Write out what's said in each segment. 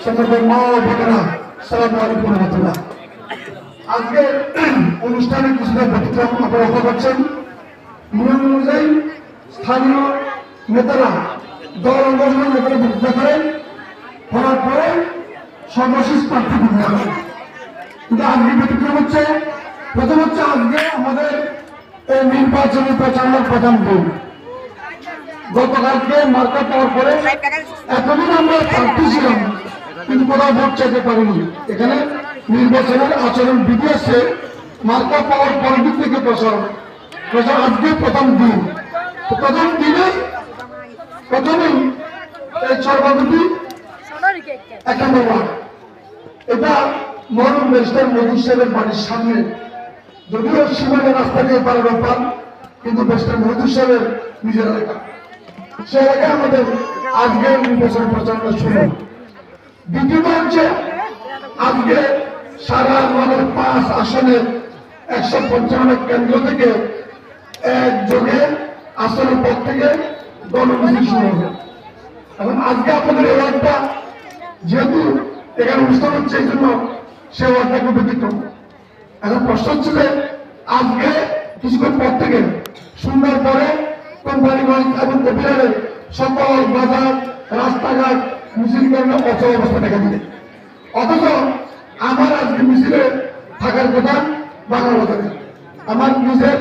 সম্মানিত মা ও বোনেরা, আসসালামু আলাইকুম ওয়া রাহমাতুল্লাহ। আজকে অনুষ্ঠানে কিছুটা ব্যতিক্রম আপনারা লক্ষ্য করছেন। নিয়ম অনুযায়ী স্থানীয় নেতারা দল অঙ্গনের নেতারা বক্তৃতা করেন, করার পরে সর্বশেষ প্রার্থী ঘোষণা করেন। কিন্তু আজকে ব্যতিক্রম হচ্ছে, প্রথম হচ্ছে আজকে আমাদের এই নির্বাচনী প্রচারণার প্রধান দিন। গতকালকে মার্কা পাওয়ার পরে এতদিন আমরা প্রার্থী ছিলাম, কিন্তু কোথাও ভোট চাইতে পারিনি। এখানে নির্বাচনের আচরণ বিধি আছে, মার্কা পাওয়ার পরের দিক থেকে প্রচার আজকে প্রথম দিন। প্রথম দিনে প্রথমেই এই সর্বাধিক 1 নম্বর ওয়ার্ড, এটা মরুম ব্যারিস্টার মধু সাহেবের বাড়ির সামনে। যদিও সীমানা রাস্তা দিয়ে পারে ব্যাপার, কিন্তু ব্যারিস্টার মধু সাহেবের নিজের এলাকা, সে এলাকায় আমাদের আজকে নির্বাচন প্রচারণা শুরু। দ্বিতীয়ত হচ্ছে আজকে সারা আমাদের 5 আসনের 155 কেন্দ্র থেকে একযোগে আসনের পর থেকে গণমিছিল শুরু হবে। এখন আজকে আপনাদের এই ওয়ার্ডটা যেহেতু এখানে অনুষ্ঠান হচ্ছে, এই জন্য সে ওয়ার্ডটা খুব ব্যতিক্রম। এখন প্রশ্ন হচ্ছে যে আজকে কিছুক্ষণ পর থেকে সন্ধ্যার পরে কোম্পানিগঞ্জ এবং কপিলারে সকল বাজার রাস্তাঘাট মিছিল কারণে অচল অবস্থা দেখা দিবে। অথচ আমার আজকে মিছিলে থাকার কথা বাংলা বাজারে, আমার নিজের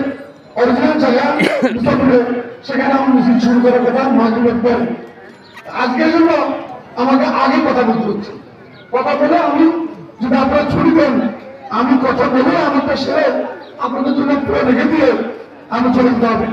অরিজিনাল জায়গা মুসাফিরে, সেখানে আমার মিছিল শুরু করার কথা মাহবুবের পরে। আজকের জন্য আমাকে আগে কথা বলতে হচ্ছে। কথা বলে আমি, যদি আপনারা ছুটি দেন, আমি কথা বলে আমারটা সেরে আপনাদের জন্য পুরো রেখে দিয়ে আমি চলে যেতে হবে।